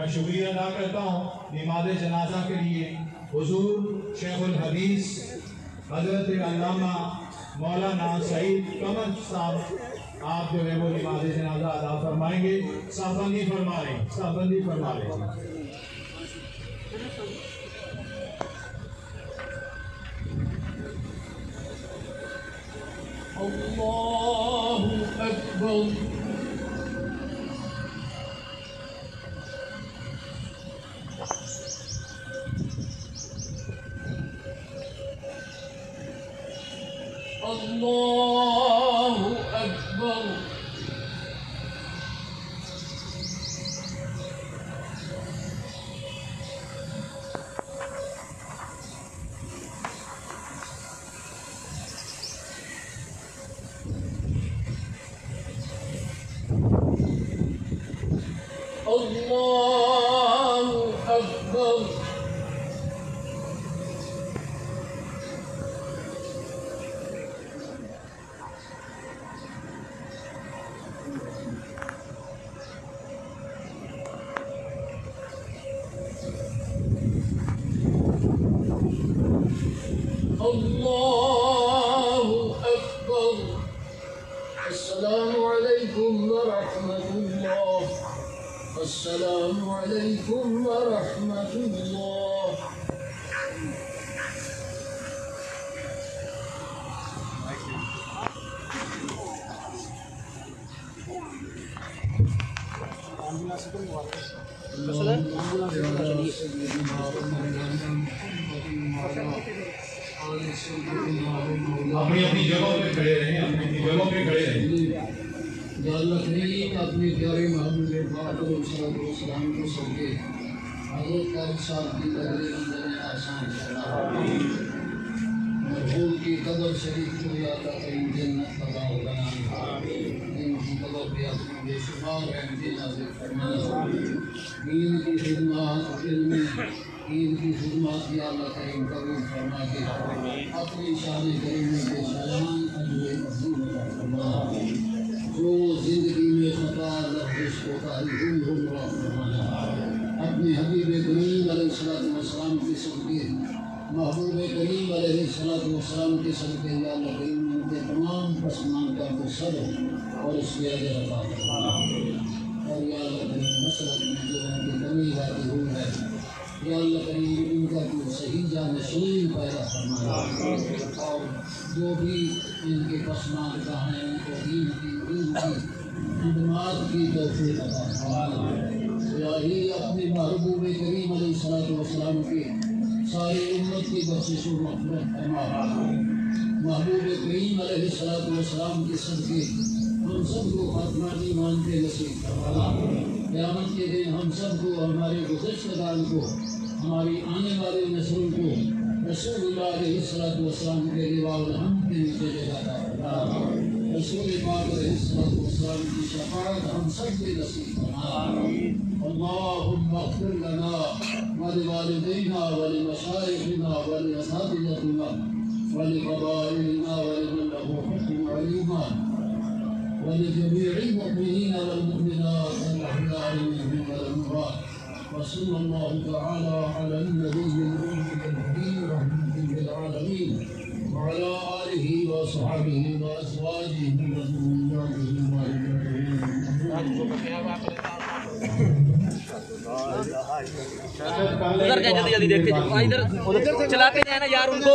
मैं शुक्रिया अदा करता हूँ नमाज जनाजा के लिए हुजूर शेखुल हदीस हजरत अल्लामा मौलाना सईद कमर साहब, आप जो है वो नमाज जनाजा अदा फरमाएंगे। साहबंदी फरमा लें, साहबंदी फरमा लें। अल्लाहु अकबर। अल्लाहु अकबर। अल्लाहु अकबर। अल्लाहु अकबर। अस्सलामु अलैकुम व रहमतुल्लाह। अस्सलामु अलैकुम व रहमतुल्लाह। अपनी अपनी जगहों पे खड़े रहें, अपनी अपनी जगहों पे खड़े रहें। अपने प्यारे महबूब पाक सलाम को सदके हज़रत क़ारी साहब की तकरीर अंदर आसान मरहूम की कब्र शरीफ को या अल्लाह करीम जन्नत अता फरमाना। इनकी कब्र पे अपने बेशुमार रहमतें नाज़िल फरमाना। दीन की खिदमत, इल्म दीन की खिदमत या अल्लाह करीम कबूल फरमा के अपनी शान करीम के शायान अजर मज़ीद फरमाना। जो जिंदगी में खता लफ्ज़ को अपने हबीब करीम अलैहिस्सलाम के सदके महबूब करीम अलैहिस्सलाम के सदके या अल्लाह करीम उनके तमाम पसमानदा को सर और उसके अजर अता फरमाना। और या अल्लाह करीम मसलक में जो उनकी कमी वाक़ई हुई है या अल्लाह करीम उनका कोई सही जानशीन पैदा फरमाना। और जो भी इनके पसमानदा हैं उनको दीन की खिदमत की तौफीक अता फरमाना। इलाही अपने महबूब करीम अलैहिस्सलाम के सारी उम्मत की बख्शिश व मग़फ़िरत फरमा। महबूब करीम अलैहिस्सलाम के सदके हम सबको खातिमा ईमान के नसीब फरमाना। क़यामत के दिन हम सबको, हमारे गुज़श्तगान को, हमारी आने वाली नस्लों को रसूलुल्लाह अलैहिस्सलाम के लिवाउल हम्द के नीचे जगह अता फरमाना। रसूल पाक अलैहिस्सलाम की शफ़ाअत हम सब के नसीब फरमाना। अल्लाहुम्मा अग़फ़िर लना व लिवालिदैना व लिमशाइखिना व लिअसातिज़तिना व लिक़बाइलिना व लिमन लहू हुक्मुन व ईमान व लिजमीइल मुअमिनीना वल मुअमिनात अल अहयाइ मिनहुम वल अमवात। व सल्लल्लाहु तआला अला नबिय्यिल उम्मिय्यिल करीम रहमतिल लिल आलमीन व अला आलिहि व अस्हाबिहि व अज़वाजिहि उधर जाए जल्दी जल्दी देखते जाओ। इधर उधर चलाते जाए ना यार उनको।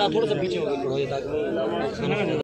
थोड़ा सा पीछे हो गया।